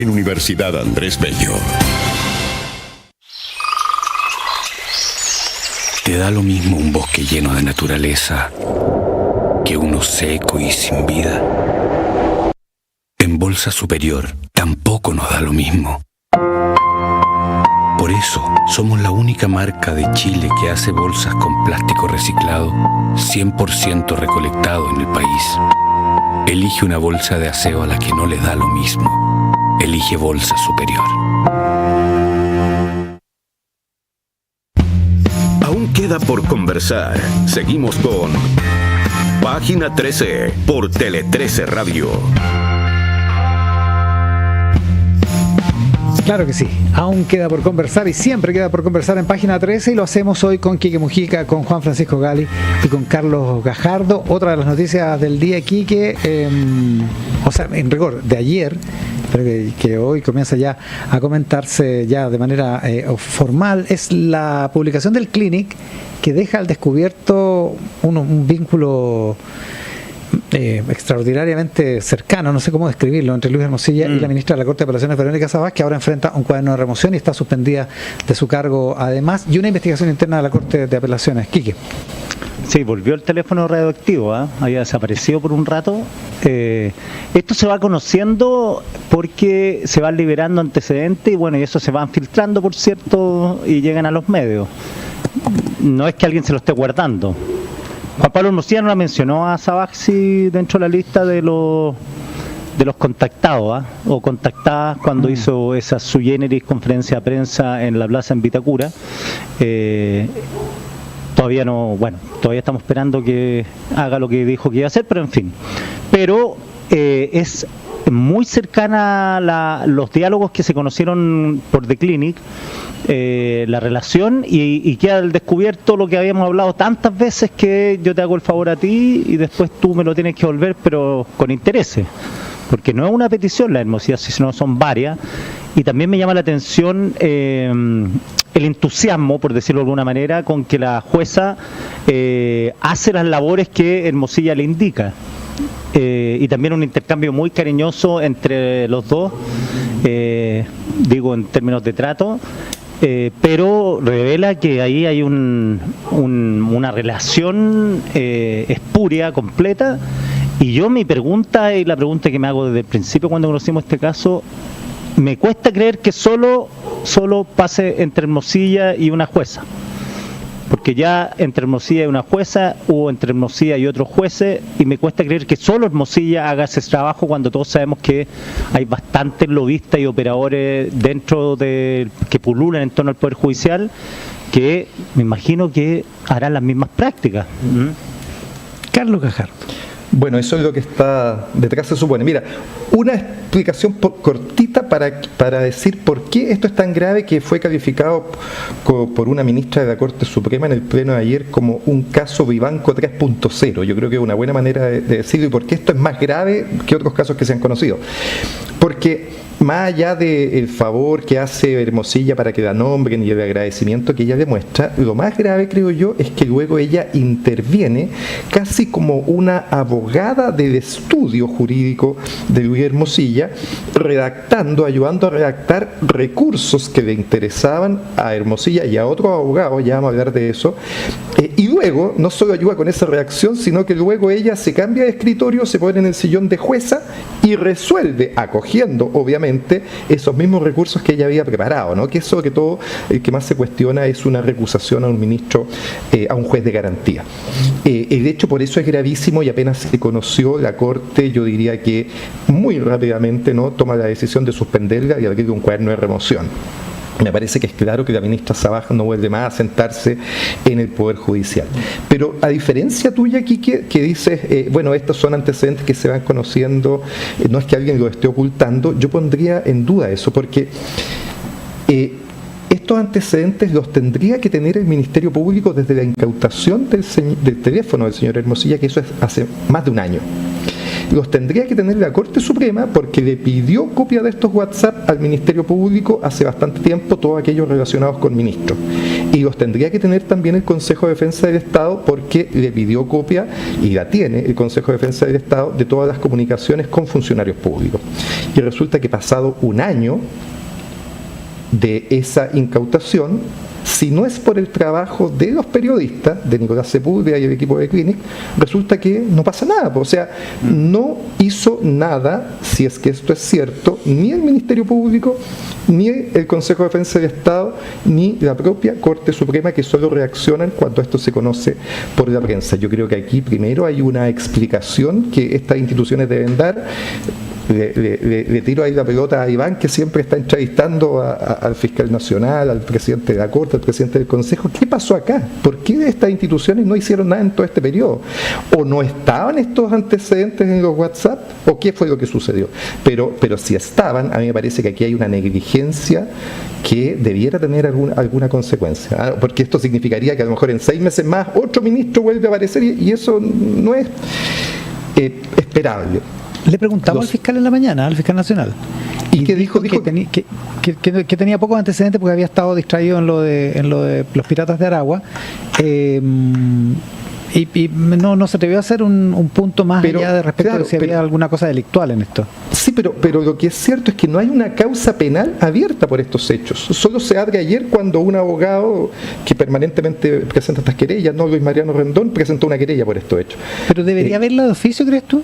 En Universidad Andrés Bello. ¿Te da lo mismo un bosque lleno de naturaleza que uno seco y sin vida? En Bolsa Superior tampoco nos da lo mismo. Por eso somos la única marca de Chile que hace bolsas con plástico reciclado 100% recolectado en el país. Elige una bolsa de aseo a la que no le da lo mismo. Elige Bolsa Superior. Aún queda por conversar. Seguimos con Página 13 por Tele 13 Radio. Claro que sí, aún queda por conversar y siempre queda por conversar en Página 13 y lo hacemos hoy con Quique Mujica, con Juan Francisco Gali y con Carlos Gajardo. Otra de las noticias del día, Quique, o sea, en rigor, de ayer, pero que hoy comienza ya a comentarse ya de manera formal, es la publicación del Clinic que deja al descubierto un vínculo extraordinariamente cercano, no sé cómo describirlo, entre Luis Hermosilla y la ministra de la Corte de Apelaciones, Verónica Sabás, que ahora enfrenta un cuaderno de remoción y está suspendida de su cargo además, y una investigación interna de la Corte de Apelaciones. Quique. Sí, volvió el teléfono radioactivo, había desaparecido por un rato. Esto se va conociendo porque se van liberando antecedentes y bueno, y eso se van filtrando, por cierto, y llegan a los medios. No es que alguien se lo esté guardando. Juan Pablo Hermosilla no la mencionó a Sabaxi dentro de la lista de los contactados o contactadas cuando hizo esa sui generis conferencia de prensa en la plaza en Vitacura. Todavía no, bueno, todavía estamos esperando que haga lo que dijo que iba a hacer, pero en fin. Pero es muy cercana los diálogos que se conocieron por The Clinic, la relación, y queda al descubierto lo que habíamos hablado tantas veces, que yo te hago el favor a ti y después tú me lo tienes que devolver, pero con intereses, porque no es una petición la Hermosilla, sino son varias. Y también me llama la atención el entusiasmo, por decirlo de alguna manera, con que la jueza hace las labores que Hermosilla le indica. Y también un intercambio muy cariñoso entre los dos, digo en términos de trato, pero revela que ahí hay una relación espuria, completa. Y yo mi pregunta, y la pregunta que me hago desde el principio cuando conocimos este caso, me cuesta creer que solo pase entre Hermosilla y una jueza, porque ya entre Hermosilla y una jueza hubo entre Hermosilla y otros jueces, y me cuesta creer que solo Hermosilla haga ese trabajo cuando todos sabemos que hay bastantes lobistas y operadores dentro que pululan en torno al Poder Judicial, que me imagino que harán las mismas prácticas. Carlos Gajardo. Bueno, eso es lo que está detrás, se supone. Mira, una explicación cortita para decir por qué esto es tan grave, que fue calificado por una ministra de la Corte Suprema en el pleno de ayer como un caso Vivanco 3.0. Yo creo que es una buena manera de decirlo, y por qué esto es más grave que otros casos que se han conocido. Porque más allá del favor que hace Hermosilla para que la nombren y el agradecimiento que ella demuestra, lo más grave, creo yo, es que luego ella interviene casi como una abogada del estudio jurídico de Luis Hermosilla, ayudando a redactar recursos que le interesaban a Hermosilla y a otros abogados, ya vamos a hablar de eso, y luego no solo ayuda con esa redacción, sino que luego ella se cambia de escritorio, se pone en el sillón de jueza y resuelve, acogiendo obviamente esos mismos recursos que ella había preparado, ¿no? Que eso, sobre todo, el que más se cuestiona es una recusación a un ministro, a un juez de garantía. De hecho, por eso es gravísimo, y apenas se conoció, la Corte, yo diría que muy rápidamente, ¿no?, toma la decisión de suspenderla y abrir un cuaderno de remoción. Me parece que es claro que la ministra Sabaj no vuelve más a sentarse en el Poder Judicial. Pero a diferencia tuya, Quique, que dices, bueno, estos son antecedentes que se van conociendo, no es que alguien los esté ocultando, yo pondría en duda eso, porque estos antecedentes los tendría que tener el Ministerio Público desde la incautación del teléfono del señor Hermosilla, que eso es hace más de un año. los tendría que tener la Corte Suprema porque le pidió copia de estos WhatsApp al Ministerio Público hace bastante tiempo, todos aquellos relacionados con ministros. Y los tendría que tener también el Consejo de Defensa del Estado porque le pidió copia, y la tiene el Consejo de Defensa del Estado, de todas las comunicaciones con funcionarios públicos. Y resulta que pasado un año de esa incautación, si no es por el trabajo de los periodistas, de Nicolás Sepúlveda y el equipo de Clinic, resulta que no pasa nada. O sea, no hizo nada, si es que esto es cierto, ni el Ministerio Público, ni el Consejo de Defensa del Estado, ni la propia Corte Suprema, que solo reaccionan cuando esto se conoce por la prensa. Yo creo que aquí primero hay una explicación que estas instituciones deben dar. Le tiro ahí la pelota a Iván, que siempre está entrevistando al fiscal nacional, al presidente de la Corte, al presidente del Consejo. ¿Qué pasó acá? ¿Por qué estas instituciones no hicieron nada en todo este periodo? ¿O no estaban estos antecedentes en los WhatsApp? ¿O qué fue lo que sucedió? Pero si estaban, a mí me parece que aquí hay una negligencia que debiera tener alguna consecuencia, porque esto significaría que a lo mejor en 6 meses más otro ministro vuelve a aparecer, y eso no es esperable. Le preguntamos al fiscal en la mañana, al fiscal nacional. ¿Y qué dijo? Que tenía pocos antecedentes porque había estado distraído en lo de los piratas de Aragua. Y no se atrevió a hacer un punto más allá de respecto de si había alguna cosa delictual en esto. Sí, pero lo que es cierto es que no hay una causa penal abierta por estos hechos. Solo se abre ayer cuando un abogado que permanentemente presenta estas querellas, no Luis Mariano Rendón, presentó una querella por estos hechos. ¿Pero debería haberla de oficio, crees tú?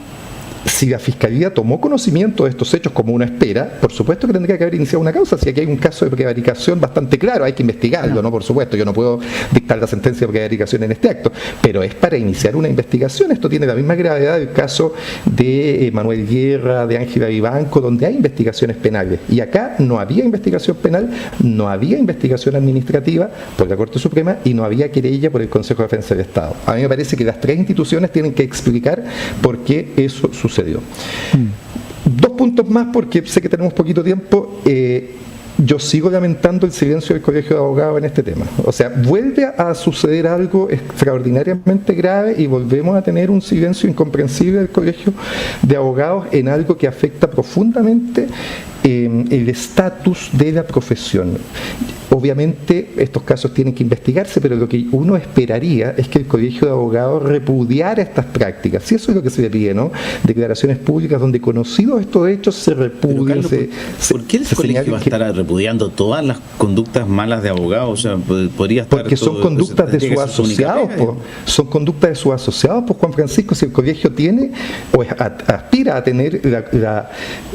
Si la Fiscalía tomó conocimiento de estos hechos como uno espera, por supuesto que tendría que haber iniciado una causa. Si aquí hay un caso de prevaricación bastante claro, hay que investigarlo, ¿no? Por supuesto, yo no puedo dictar la sentencia de prevaricación en este acto, pero es para iniciar una investigación. Esto tiene la misma gravedad del caso de Manuel Guerra, de Ángela Vivanco, donde hay investigaciones penales. Y acá no había investigación penal, no había investigación administrativa por la Corte Suprema y no había querella por el Consejo de Defensa del Estado. A mí me parece que las 3 instituciones tienen que explicar por qué eso sucedió. 2 puntos más, porque sé que tenemos poquito tiempo. Yo sigo lamentando el silencio del Colegio de Abogados en este tema. O sea, vuelve a suceder algo extraordinariamente grave y volvemos a tener un silencio incomprensible del Colegio de Abogados en algo que afecta profundamente el estatus de la profesión. Obviamente estos casos tienen que investigarse, pero lo que uno esperaría es que el Colegio de Abogados repudiara estas prácticas. Si eso es lo que se le pide, ¿no? Declaraciones públicas donde, conocidos estos hechos, se repudian. ¿Por qué el colegio va a estar repudiando todas las conductas malas de abogados? O sea, podría estar. Porque son conductas de sus asociados, son conductas de sus asociados, pues, Juan Francisco. Si el colegio tiene o aspira a tener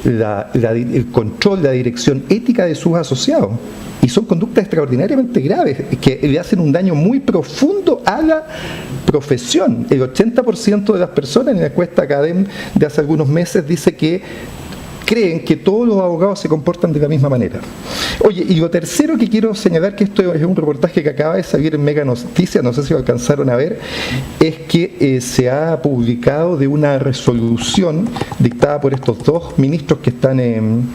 el control, la dirección ética de sus asociados. Y son conductas extraordinariamente graves que le hacen un daño muy profundo a la profesión. El 80% de las personas en la encuesta Academ de hace algunos meses dice que creen que todos los abogados se comportan de la misma manera. Oye, y lo tercero que quiero señalar, que esto es un reportaje que acaba de salir en Mega Noticias, no sé si lo alcanzaron a ver, es que se ha publicado de una resolución dictada por estos 2 ministros que están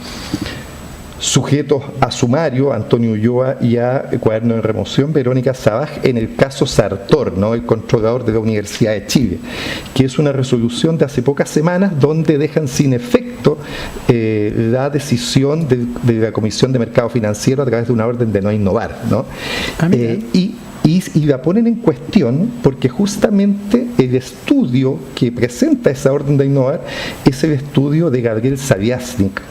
sujetos a sumario, Antonio Ulloa, y a cuaderno de remoción, Verónica Sabaj, en el caso Sartor, ¿no? El controlador de la Universidad de Chile, que es una resolución de hace pocas semanas donde dejan sin efecto la decisión de la Comisión de Mercado Financiero a través de una orden de no innovar, ¿no? Y la ponen en cuestión porque justamente el estudio que presenta esa orden de innovar es el estudio de Gabriel Saviasnik.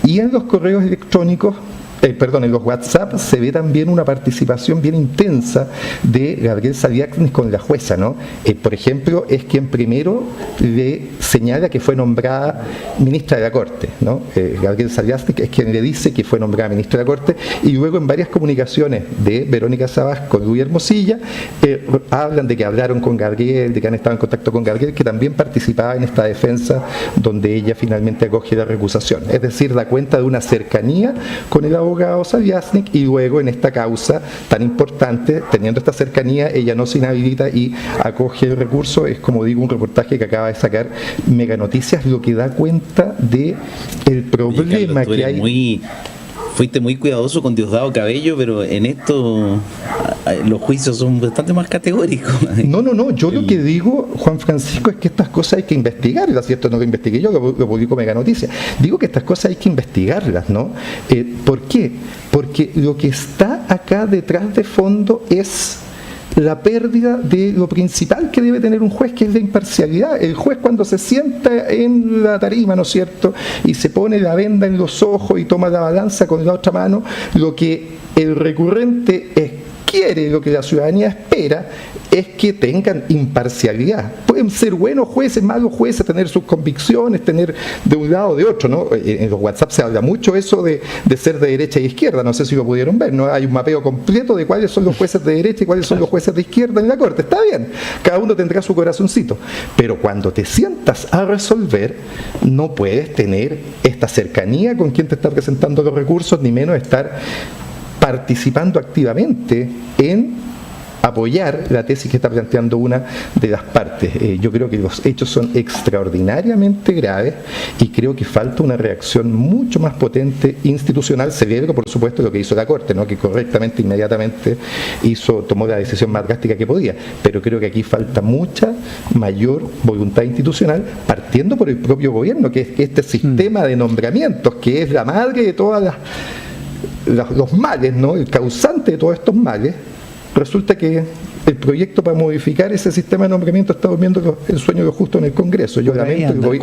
Y en los correos electrónicos, en los WhatsApp se ve también una participación bien intensa de Gabriel Saviasnik con la jueza, ¿no? Por ejemplo, es quien primero le señala que fue nombrada ministra de la Corte, ¿no? Gabriel Saviasnik es quien le dice que fue nombrada ministra de la Corte, y luego en varias comunicaciones de Verónica Sabaj con Guillermo Silla hablan de que hablaron con Gabriel, de que han estado en contacto con Gabriel, que también participaba en esta defensa donde ella finalmente acoge la recusación. Es decir, da cuenta de una cercanía con el abogado Saviasnik, y luego en esta causa tan importante, teniendo esta cercanía, ella no se inhabilita y acoge el recurso. Es, como digo, un reportaje que acaba de sacar Mega Noticias, lo que da cuenta de el problema que hay. Muy fuiste muy cuidadoso con Diosdado Cabello, pero en esto los juicios son bastante más categóricos. No, yo lo que digo, Juan Francisco, es que estas cosas hay que investigarlas, y esto no lo investigué yo, lo publicó Mega Noticias. Digo que estas cosas hay que investigarlas, ¿no? ¿Por qué? Porque lo que está acá detrás de fondo es la pérdida de lo principal que debe tener un juez, que es la imparcialidad. El juez, cuando se sienta en la tarima, ¿no es cierto?, y se pone la venda en los ojos y toma la balanza con la otra mano, lo que el recurrente quiere, lo que la ciudadanía espera, es que tengan imparcialidad. Pueden ser buenos jueces, malos jueces, tener sus convicciones, tener de un lado o de otro, ¿no? En los WhatsApp se habla mucho eso de ser de derecha e izquierda, no sé si lo pudieron ver, ¿no? Hay un mapeo completo de cuáles son los jueces de derecha y cuáles son los jueces de izquierda en la Corte. Está bien, cada uno tendrá su corazoncito, pero cuando te sientas a resolver, no puedes tener esta cercanía con quien te está presentando los recursos, ni menos estar participando activamente en apoyar la tesis que está planteando una de las partes. Yo creo que los hechos son extraordinariamente graves y creo que falta una reacción mucho más potente institucional. Celebro, por supuesto, lo que hizo la Corte, ¿no?, que correctamente, inmediatamente tomó la decisión más drástica que podía, pero creo que aquí falta mucha mayor voluntad institucional, partiendo por el propio gobierno, que es que este sistema de nombramientos, que es la madre de todas los males, ¿no?, el causante de todos estos males. Resulta que el proyecto para modificar ese sistema de nombramiento está durmiendo el sueño de lo justo en el Congreso. Yo lamento que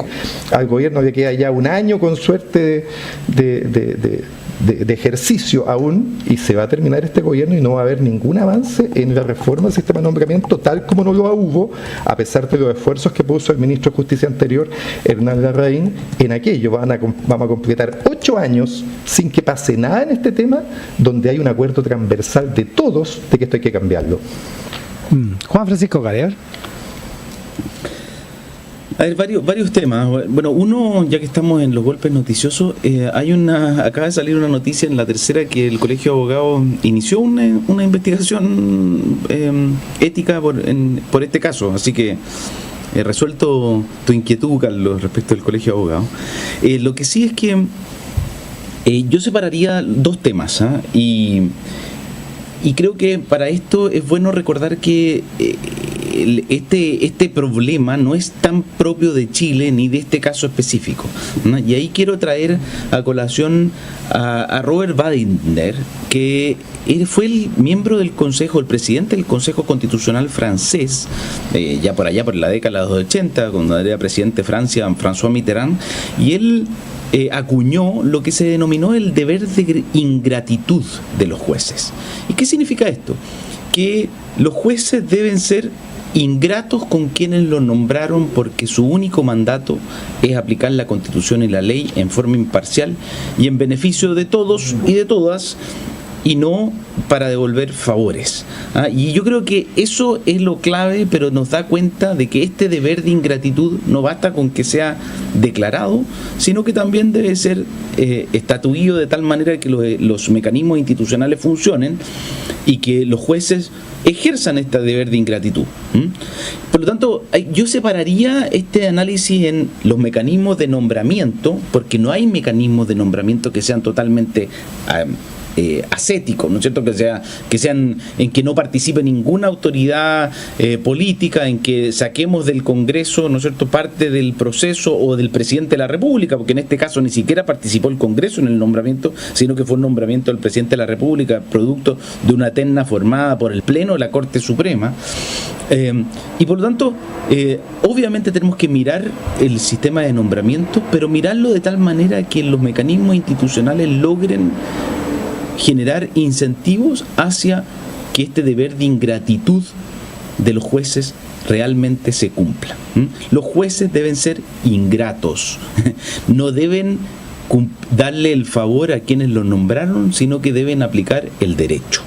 al gobierno le queda ya un año con suerte de ejercicio aún, y se va a terminar este gobierno y no va a haber ningún avance en la reforma del sistema de nombramiento, tal como no lo hubo, a pesar de los esfuerzos que puso el ministro de Justicia anterior, Hernán Larraín, en aquello. Vamos a completar 8 años sin que pase nada en este tema, donde hay un acuerdo transversal de todos de que esto hay que cambiarlo. Juan Francisco Galear. Hay varios temas. Bueno, uno, ya que estamos en los golpes noticiosos, acaba de salir una noticia en La Tercera que el Colegio de Abogados inició una investigación ética por este caso, así que he resuelto tu inquietud, Carlos, respecto del Colegio de Abogados. Lo que sí es que yo separaría dos temas, y creo que para esto es bueno recordar que este problema no es tan propio de Chile ni de este caso específico, ¿no? Y ahí quiero traer a colación a Robert Badinter, que fue el miembro del Consejo, el presidente del Consejo Constitucional francés, ya por allá por la década de los 80, cuando era presidente de Francia, François Mitterrand, y él acuñó lo que se denominó el deber de ingratitud de los jueces. ¿Y qué significa esto? Que los jueces deben ser ingratos con quienes los nombraron, porque su único mandato es aplicar la Constitución y la ley en forma imparcial y en beneficio de todos y de todas, y no para devolver favores. Y yo creo que eso es lo clave, pero nos da cuenta de que este deber de ingratitud no basta con que sea declarado, sino que también debe ser estatuido de tal manera que los mecanismos institucionales funcionen y que los jueces ejerzan este deber de ingratitud. Por lo tanto, yo separaría este análisis en los mecanismos de nombramiento, porque no hay mecanismos de nombramiento que sean totalmente ascéticos, ¿no es cierto? Que sean en que no participe ninguna autoridad política, en que saquemos del Congreso, ¿no es cierto?, parte del proceso, o del presidente de la República, porque en este caso ni siquiera participó el Congreso en el nombramiento, sino que fue un nombramiento del presidente de la República, producto de una terna formada por el Pleno de la Corte Suprema. Y por lo tanto, obviamente tenemos que mirar el sistema de nombramiento, pero mirarlo de tal manera que los mecanismos institucionales logren generar incentivos hacia que este deber de ingratitud de los jueces realmente se cumpla. Los jueces deben ser ingratos, no deben darle el favor a quienes los nombraron, sino que deben aplicar el derecho.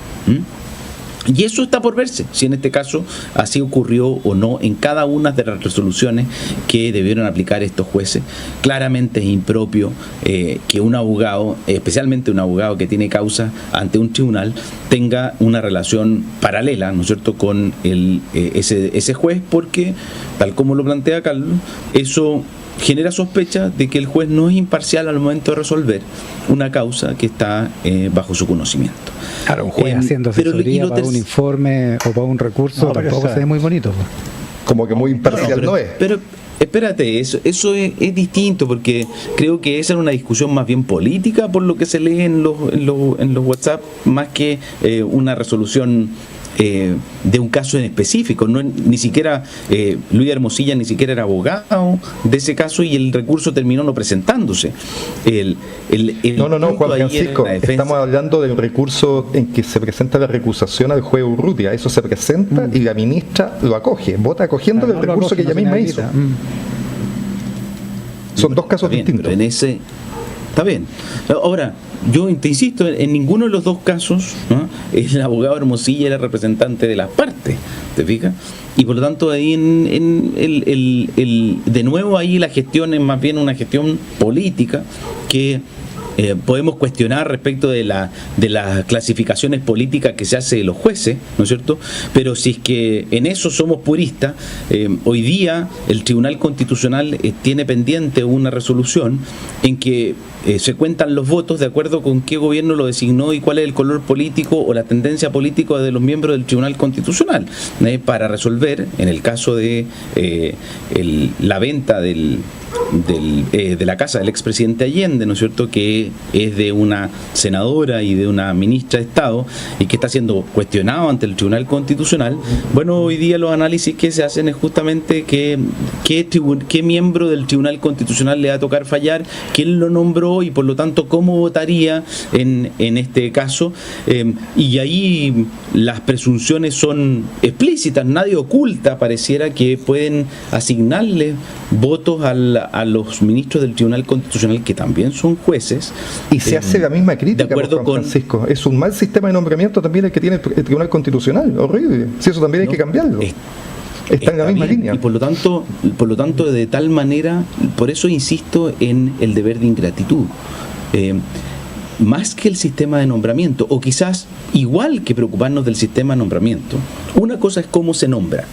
Y eso está por verse, si en este caso así ocurrió o no en cada una de las resoluciones que debieron aplicar estos jueces. Claramente es impropio que un abogado, especialmente un abogado que tiene causa ante un tribunal, tenga una relación paralela, ¿no es cierto?, con ese juez, porque, tal como lo plantea Carlos, eso genera sospecha de que el juez no es imparcial al momento de resolver una causa que está bajo su conocimiento. Claro, un juez haciendo asesoría para un informe o para un recurso tampoco se ve muy bonito. Como que muy imparcial no es. Pero espérate, eso es distinto, porque creo que esa era una discusión más bien política por lo que se lee en los WhatsApp, más que una resolución de un caso en específico. Ni siquiera Luis Hermosilla ni siquiera era abogado de ese caso y el recurso terminó no presentándose. No, Juan Francisco, estamos hablando del recurso en que se presenta la recusación al juez Urrutia. Eso se presenta y la ministra lo acoge, vota acogiendo el recurso que ella misma hizo. Son dos casos distintos. Pero en ese está bien. Ahora, yo te insisto, en ninguno de los dos casos, ¿no?, el abogado Hermosilla era representante de las partes, ¿te fijas? Y por lo tanto ahí de nuevo ahí la gestión es más bien una gestión política que podemos cuestionar respecto de las clasificaciones políticas que se hace de los jueces, ¿no es cierto? Pero si es que en eso somos puristas, hoy día el Tribunal Constitucional tiene pendiente una resolución en que se cuentan los votos de acuerdo con qué gobierno lo designó y cuál es el color político o la tendencia política de los miembros del Tribunal Constitucional, para resolver, en el caso de la venta de la casa del expresidente Allende, ¿no es cierto?, que es de una senadora y de una ministra de Estado y que está siendo cuestionado ante el Tribunal Constitucional. Bueno, hoy día los análisis que se hacen es justamente qué miembro del Tribunal Constitucional le va a tocar fallar, quién lo nombró y por lo tanto cómo votaría en este caso, y ahí las presunciones son explícitas, nadie oculta, pareciera que pueden asignarle votos a los ministros del Tribunal Constitucional, que también son jueces. Y se hace la misma crítica, Juan Francisco. Es un mal sistema de nombramiento también el que tiene el Tribunal Constitucional, horrible. Si eso también hay que cambiarlo. Está en la misma línea. Y por lo tanto, de tal manera, por eso insisto en el deber de ingratitud. Más que el sistema de nombramiento, o quizás igual que preocuparnos del sistema de nombramiento, una cosa es cómo se nombra.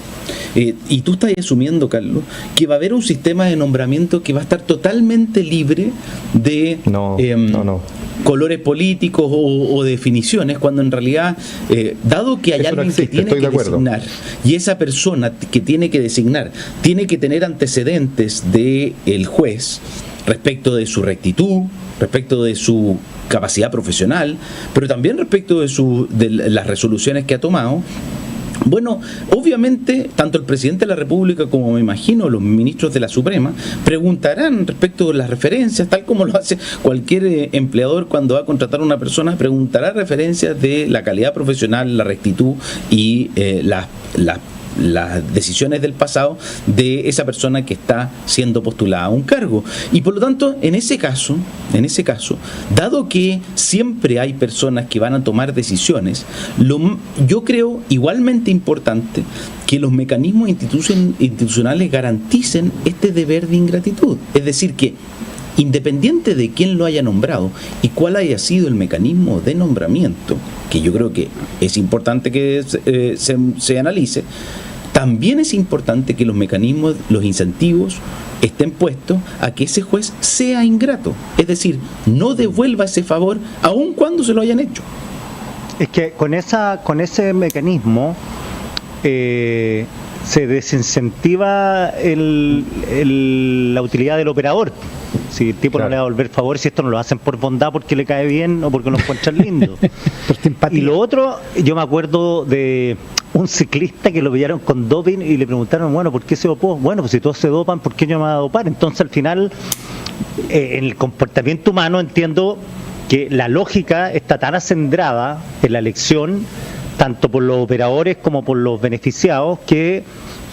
Y tú estás asumiendo, Carlos, que va a haber un sistema de nombramiento que va a estar totalmente libre de colores políticos o definiciones, cuando en realidad, dado que hay eso alguien no existe, que tiene que designar, y esa persona que tiene que designar tiene que tener antecedentes del juez respecto de su rectitud, respecto de su capacidad profesional, pero también respecto de las resoluciones que ha tomado. Bueno, obviamente, tanto el presidente de la República como me imagino los ministros de la Suprema preguntarán respecto de las referencias, tal como lo hace cualquier empleador cuando va a contratar a una persona, preguntará referencias de la calidad profesional, la rectitud y las decisiones del pasado de esa persona que está siendo postulada a un cargo. Y por lo tanto, en ese caso, dado que siempre hay personas que van a tomar decisiones, yo creo igualmente importante que los mecanismos institucionales garanticen este deber de ingratitud. Es decir, que independiente de quién lo haya nombrado y cuál haya sido el mecanismo de nombramiento, que yo creo que es importante que se analice, también es importante que los mecanismos, los incentivos, estén puestos a que ese juez sea ingrato. Es decir, no devuelva ese favor aun cuando se lo hayan hecho. Es que con ese mecanismo se desincentiva la utilidad del operador. Si el tipo no le va a devolver favor, si esto no lo hacen por bondad, porque le cae bien o porque lo encuentran lindo. Y lo otro, yo me acuerdo de un ciclista que lo pillaron con doping y le preguntaron, bueno, ¿por qué se dopó? Bueno, pues si todos se dopan, ¿por qué yo me voy a dopar? Entonces al final, en el comportamiento humano entiendo que la lógica está tan acendrada en la elección, tanto por los operadores como por los beneficiados, que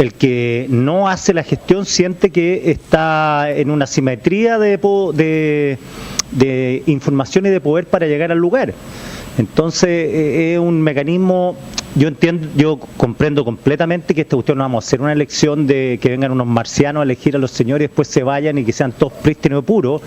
el que no hace la gestión siente que está en una simetría de información y de poder para llegar al lugar. Entonces es un mecanismo, yo comprendo completamente que esta cuestión no vamos a hacer una elección de que vengan unos marcianos a elegir a los señores y después se vayan y que sean todos prístinos y puros,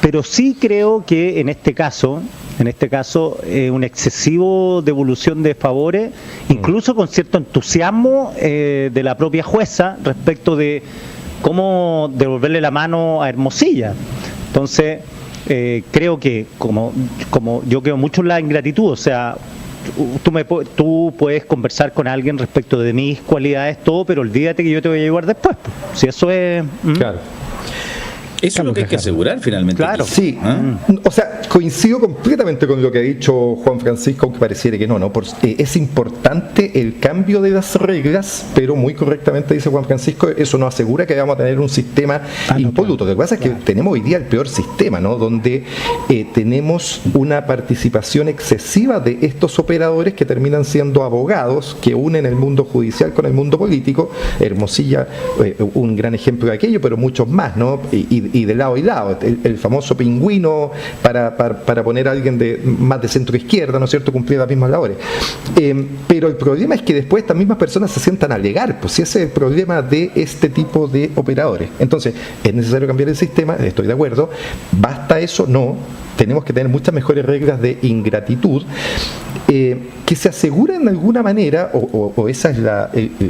pero sí creo que en este caso una excesivo devolución de favores, incluso con cierto entusiasmo de la propia jueza respecto de cómo devolverle la mano a Hermosilla. Entonces, creo que como yo creo mucho en la ingratitud, o sea, tú puedes conversar con alguien respecto de mis cualidades, todo, pero olvídate que yo te voy a llevar después. Si eso es... Claro. Eso es lo que hay que asegurar finalmente. Claro. Sí, o sea, coincido completamente con lo que ha dicho Juan Francisco, aunque pareciera que no. Es importante el cambio de las reglas, pero muy correctamente dice Juan Francisco, eso no asegura que vamos a tener un sistema impoluto. Lo que pasa es que tenemos hoy día el peor sistema, ¿no? Donde tenemos una participación excesiva de estos operadores que terminan siendo abogados que unen el mundo judicial con el mundo político. Hermosilla, un gran ejemplo de aquello, pero muchos más, ¿no? Y de lado y lado, el famoso pingüino para poner a alguien más de centro izquierda, ¿no es cierto?, cumplir las mismas labores. Pero el problema es que después estas mismas personas se sientan a alegar, pues ese es el problema de este tipo de operadores. Entonces, ¿es necesario cambiar el sistema? Estoy de acuerdo. ¿Basta eso? No. Tenemos que tener muchas mejores reglas de ingratitud que se aseguran de alguna manera, o esa es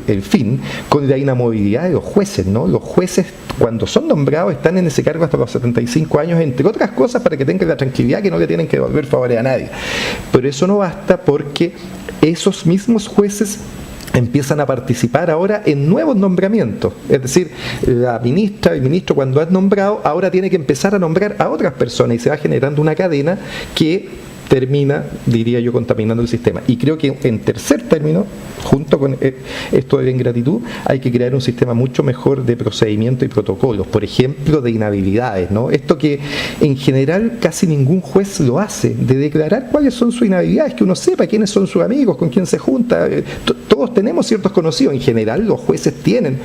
el fin, con la inamovilidad de los jueces, ¿no? Los jueces, cuando son nombrados, están en ese cargo hasta los 75 años, entre otras cosas, para que tengan la tranquilidad que no le tienen que devolver favores a nadie. Pero eso no basta, porque esos mismos jueces empiezan a participar ahora en nuevos nombramientos. Es decir, la ministra, el ministro, cuando es nombrado, ahora tiene que empezar a nombrar a otras personas y se va generando una cadena que termina, diría yo, contaminando el sistema. Y creo que en tercer término, junto con esto de la ingratitud, hay que crear un sistema mucho mejor de procedimiento y protocolos, por ejemplo, de inhabilidades, ¿no? Esto que en general casi ningún juez lo hace, de declarar cuáles son sus inhabilidades, que uno sepa quiénes son sus amigos, con quién se junta. Todos tenemos ciertos conocidos. En general, los jueces tienen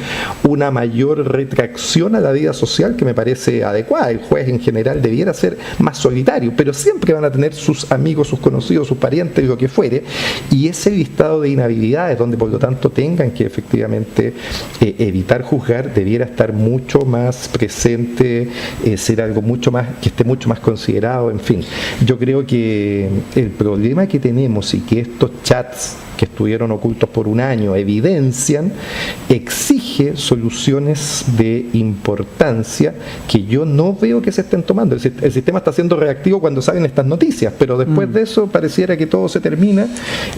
una mayor retracción a la vida social que me parece adecuada. El juez en general debiera ser más solitario, pero siempre van a tener sus amigos, sus conocidos, sus parientes, lo que fuere, y ese listado de inhabilidades, donde por lo tanto tengan que efectivamente evitar juzgar, debiera estar mucho más presente, ser algo mucho más, que esté mucho más considerado. En fin, yo creo que el problema que tenemos y que estos chats que estuvieron ocultos por un año evidencian, exige soluciones de importancia que yo no veo que se estén tomando. El sistema está siendo reactivo cuando salen estas noticias, pero después de eso pareciera que todo se termina,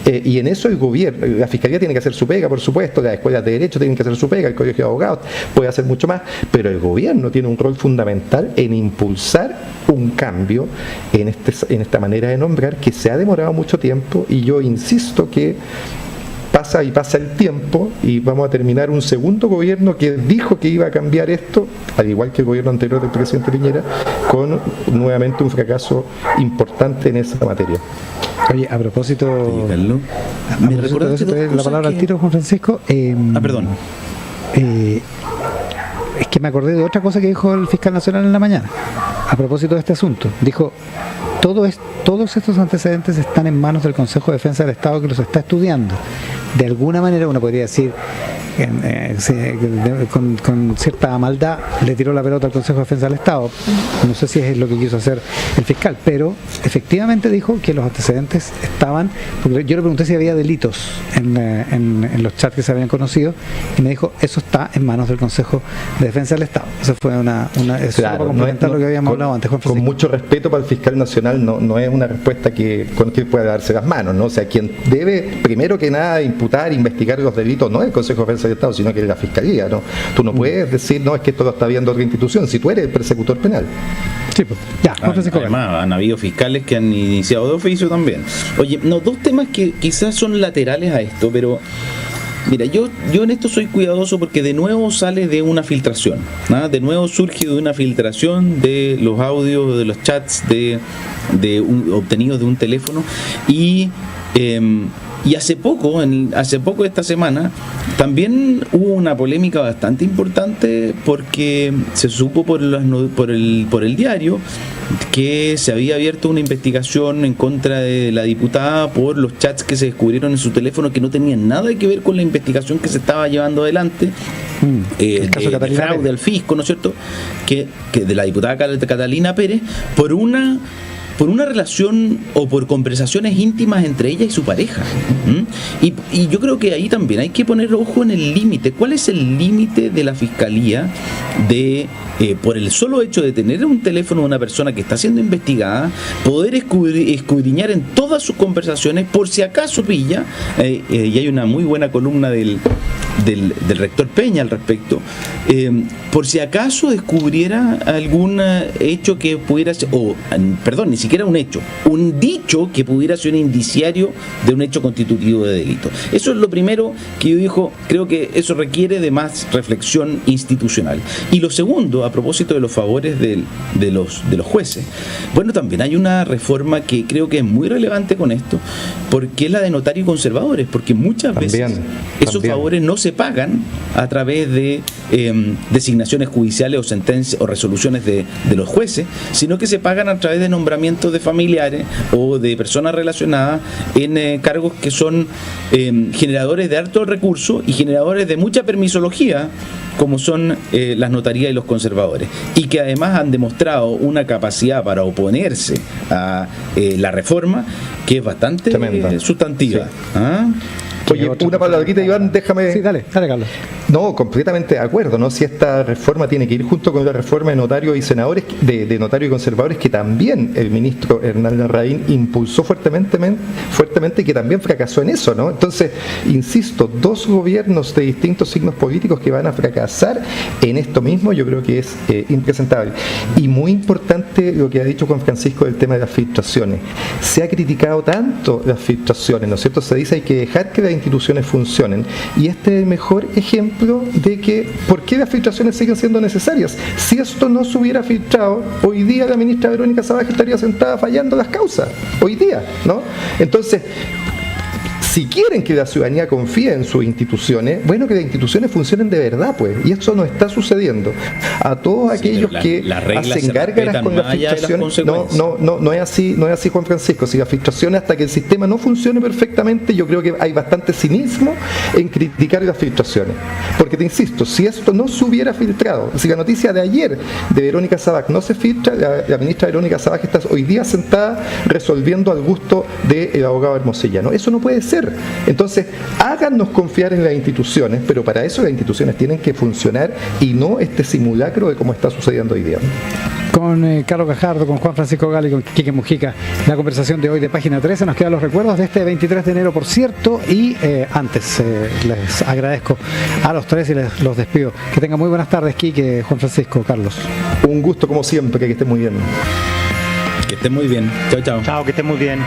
y en eso el gobierno, la Fiscalía tiene que hacer su pega, por supuesto, las escuelas de derecho tienen que hacer su pega, el Colegio de Abogados puede hacer mucho más, pero el gobierno tiene un rol fundamental en impulsar un cambio en esta manera de nombrar, que se ha demorado mucho tiempo, y yo insisto que pasa el tiempo y vamos a terminar un segundo gobierno que dijo que iba a cambiar esto, al igual que el gobierno anterior del presidente Piñera, con nuevamente un fracaso importante en esa materia. Oye, a propósito, me recordaste la palabra al tiro, Juan Francisco. Perdón. Es que me acordé de otra cosa que dijo el fiscal nacional en la mañana, a propósito de este asunto. Dijo, todos estos antecedentes están en manos del Consejo de Defensa del Estado, que los está estudiando. De alguna manera uno podría decir, con cierta maldad, le tiró la pelota al Consejo de Defensa del Estado. No sé si es lo que quiso hacer el fiscal, pero efectivamente dijo que los antecedentes estaban, porque yo le pregunté si había delitos en los chats que se habían conocido, y me dijo, eso está en manos del Consejo de Defensa del Estado. Eso fue eso para complementar lo que habíamos hablado antes, Juan Francisco. Con mucho respeto para el fiscal nacional, no es una respuesta con que pueda darse las manos, ¿no? O sea, quien debe, primero que nada, imputar, investigar los delitos, no es el Consejo de Defensa del Estado, sino que es la Fiscalía, ¿no? Tú no puedes decir, no, es que esto lo está viendo otra institución, si tú eres el persecutor penal. Sí, pues. Ya, Juan Francisco. Además, han habido fiscales que han iniciado de oficio también. Oye, dos temas que quizás son laterales a esto, pero mira, yo en esto soy cuidadoso porque de nuevo sale de una filtración, ¿no? De nuevo surge de una filtración de los audios, de los chats obtenidos de un teléfono, y hace poco esta semana también hubo una polémica bastante importante porque se supo por el diario que se había abierto una investigación en contra de la diputada por los chats que se descubrieron en su teléfono, que no tenían nada que ver con la investigación que se estaba llevando adelante, el caso de fraude al fisco, ¿no es cierto?, que de la diputada Catalina Pérez, por por una relación o por conversaciones íntimas entre ella y su pareja. Y yo creo que ahí también hay que poner ojo en el límite. ¿Cuál es el límite de la Fiscalía de, por el solo hecho de tener un teléfono de una persona que está siendo investigada, poder escudriñar en todas sus conversaciones por si acaso pilla, y hay una muy buena columna del rector Peña al respecto, por si acaso descubriera algún hecho que pudiera ser, ni siquiera un hecho, un dicho que pudiera ser un indiciario de un hecho constitutivo de delito? Eso es lo primero que yo creo que eso requiere de más reflexión institucional. Y lo segundo, a propósito de los favores de los jueces, bueno, también hay una reforma que creo que es muy relevante con esto, porque es la de notarios y conservadores, porque muchas veces esos favores no se pagan a través de designaciones judiciales o sentencias o resoluciones de los jueces, sino que se pagan a través de nombramientos de familiares o de personas relacionadas en cargos que son generadores de altos recursos y generadores de mucha permisología, como son las notarías y los conservadores, y que además han demostrado una capacidad para oponerse a la reforma que es bastante sustantiva. Sí. ¿Ah? Oye, una palabrita, Iván, déjame... Sí, dale, Carlos. No, completamente de acuerdo, ¿no? Si esta reforma tiene que ir junto con la reforma de notarios y senadores, de notarios y conservadores, que también el ministro Hernán Larraín impulsó fuertemente y que también fracasó en eso, ¿no? Entonces, insisto, dos gobiernos de distintos signos políticos que van a fracasar en esto mismo, yo creo que es impresentable. Y muy importante lo que ha dicho Juan Francisco del tema de las filtraciones. Se ha criticado tanto las filtraciones, ¿no es cierto? Se dice hay que dejar que las instituciones funcionen, y este es el mejor ejemplo de que por qué las filtraciones siguen siendo necesarias. Si esto no se hubiera filtrado, hoy día la ministra Verónica Savaje estaría sentada fallando las causas, hoy día, ¿no? Entonces, si quieren que la ciudadanía confíe en sus instituciones, bueno, que las instituciones funcionen de verdad, pues, y eso no está sucediendo. A todos aquellos que hacen gárgaras con las filtraciones, no es así, Juan Francisco. Si las filtraciones, hasta que el sistema no funcione perfectamente, yo creo que hay bastante cinismo en criticar las filtraciones. Porque te insisto, si esto no se hubiera filtrado, si la noticia de ayer de Verónica Savaje no se filtra, la ministra Verónica Savaje está hoy día sentada resolviendo al gusto del abogado Hermosilla, ¿no? Eso no puede ser. Entonces, háganos confiar en las instituciones, pero para eso las instituciones tienen que funcionar y no este simulacro de cómo está sucediendo hoy día. Con Carlos Gajardo, con Juan Francisco Gali, con Quique Mujica, la conversación de hoy de Página 13. Nos quedan los recuerdos de este 23 de enero, por cierto, y antes les agradezco a los tres y los despido. Que tengan muy buenas tardes, Quique, Juan Francisco, Carlos. Un gusto como siempre, que estén muy bien. Que estén muy bien. Chao, chao. Chao, que estén muy bien.